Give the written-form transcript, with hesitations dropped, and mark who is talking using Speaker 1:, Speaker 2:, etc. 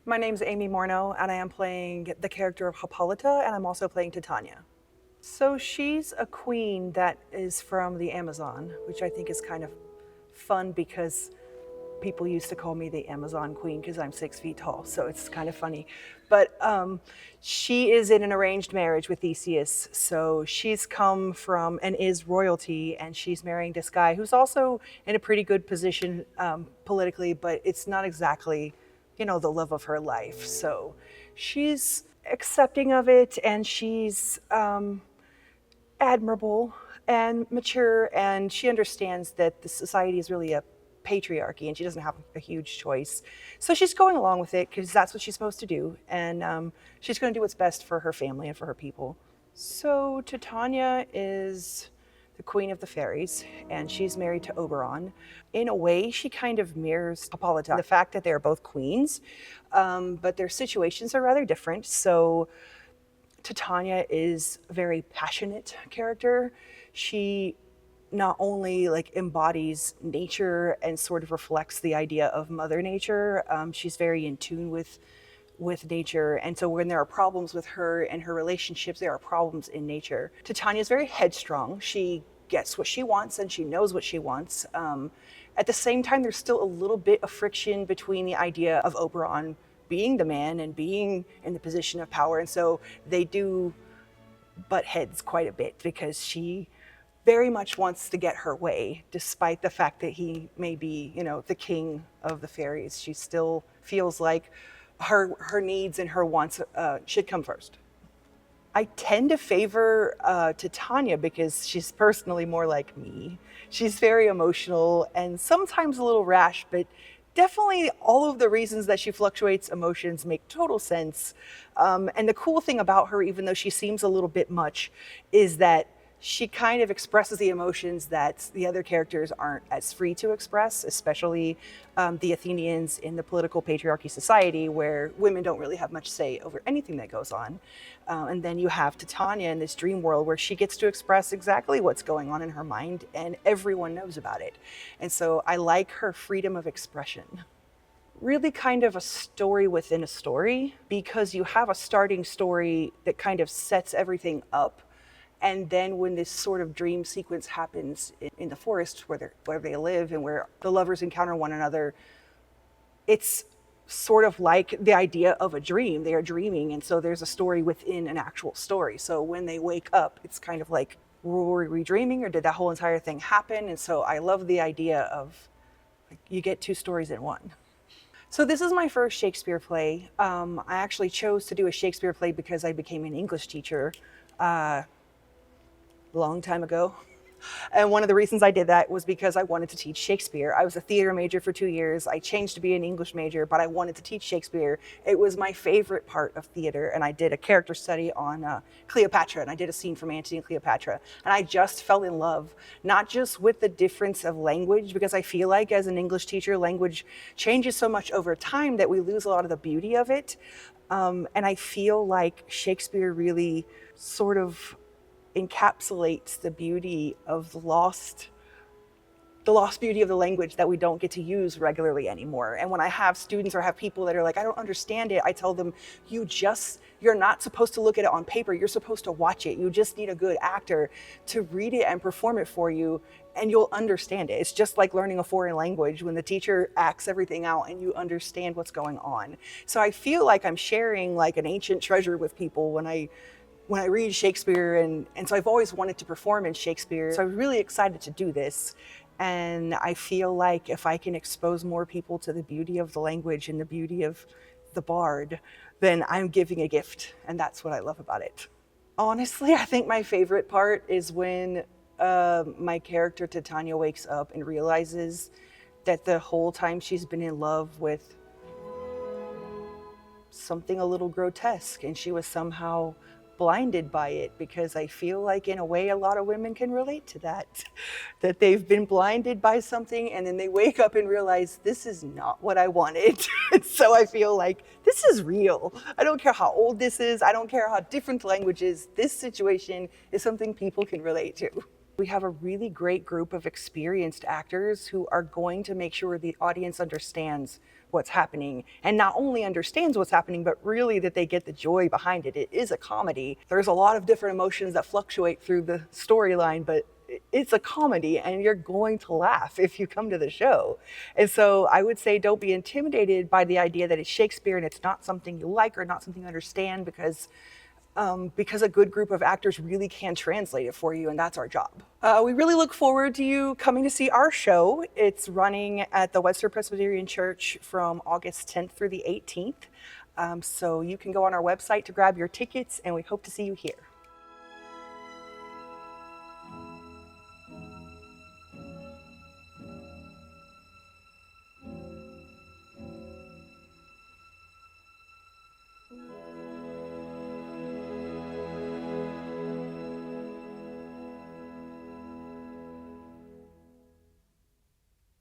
Speaker 1: My name's Amy Morneau, and I am playing the character of Hippolyta, and I'm also playing Titania. So she's a queen that is from the Amazon, which I think is kind of fun because people used to call me the Amazon queen because I'm 6 feet tall, so it's kind of funny. But she is in an arranged marriage with Theseus, so she's come from and is royalty, and she's marrying this guy who's also in a pretty good position politically, but it's not exactly, the love of her life. So she's accepting of it, and she's admirable and mature, and she understands that the society is really a patriarchy and she doesn't have a huge choice. So she's going along with it because that's what she's supposed to do, and she's going to do what's best for her family and for her people. So Titania is the queen of the fairies, and she's married to Oberon. In a way, she kind of mirrors Hippolyta, the fact that they're both queens, but their situations are rather different. So Titania is a very passionate character. She not only embodies nature and sort of reflects the idea of Mother Nature, she's very in tune with nature. And so when there are problems with her and her relationships, there are problems in nature. Titania is very headstrong. She gets what she wants and she knows what she wants. At the same time, there's still a little bit of friction between the idea of Oberon being the man and being in the position of power. And so they do butt heads quite a bit because she very much wants to get her way, despite the fact that he may be, the king of the fairies. She still feels like her needs and her wants should come first. I tend to favor Titania because she's personally more like me. She's very emotional and sometimes a little rash, but definitely all of the reasons that she fluctuates emotions make total sense. And the cool thing about her, even though she seems a little bit much, is that she kind of expresses the emotions that the other characters aren't as free to express, especially the Athenians in the political patriarchy society where women don't really have much say over anything that goes on. And then you have Titania in this dream world where she gets to express exactly what's going on in her mind and everyone knows about it. And so I like her freedom of expression. Really kind of a story within a story, because you have a starting story that kind of sets everything up. And then when this sort of dream sequence happens in the forest where they live and where the lovers encounter one another, it's sort of like the idea of a dream. They are dreaming, and so there's a story within an actual story. So when they wake up, it's kind of like, were we dreaming, or did that whole entire thing happen? And so I love the idea of you get two stories in one. So this is my first Shakespeare play. I actually chose to do a Shakespeare play because I became an English teacher long time ago. And one of the reasons I did that was because I wanted to teach Shakespeare. I was a theater major for 2 years. I changed to be an English major, but I wanted to teach Shakespeare. It was my favorite part of theater, and I did a character study on Cleopatra, and I did a scene from Antony and Cleopatra. And I just fell in love, not just with the difference of language, because I feel like as an English teacher, language changes so much over time that we lose a lot of the beauty of it. And I feel like Shakespeare really sort of encapsulates the beauty of the lost beauty of the language that we don't get to use regularly anymore. And when I have students or have people that are like, I don't understand it, I tell them, you're not supposed to look at it on paper, you're supposed to watch it. You just need a good actor to read it and perform it for you, and you'll understand it. It's just like learning a foreign language when the teacher acts everything out and you understand what's going on. So I feel like I'm sharing like an ancient treasure with people when I read Shakespeare, and so I've always wanted to perform in Shakespeare. So I'm really excited to do this. And I feel like if I can expose more people to the beauty of the language and the beauty of the bard, then I'm giving a gift. And that's what I love about it. Honestly, I think my favorite part is when my character Titania wakes up and realizes that the whole time she's been in love with something a little grotesque, and she was somehow blinded by it, because I feel like in a way a lot of women can relate to that they've been blinded by something and then they wake up and realize this is not what I wanted. So I feel like this is real. I don't care how old this is, I don't care how different the language is, this situation is something people can relate to. We have a really great group of experienced actors who are going to make sure the audience understands what's happening and not only understands what's happening, but really that they get the joy behind it. It is a comedy. There's a lot of different emotions that fluctuate through the storyline, but it's a comedy and you're going to laugh if you come to the show. And so I would say don't be intimidated by the idea that it's Shakespeare and it's not something you like or not something you understand, because a good group of actors really can translate it for you, and that's our job. We really look forward to you coming to see our show. It's running at the Webster Presbyterian Church from August 10th through the 18th. So you can go on our website to grab your tickets, and we hope to see you here.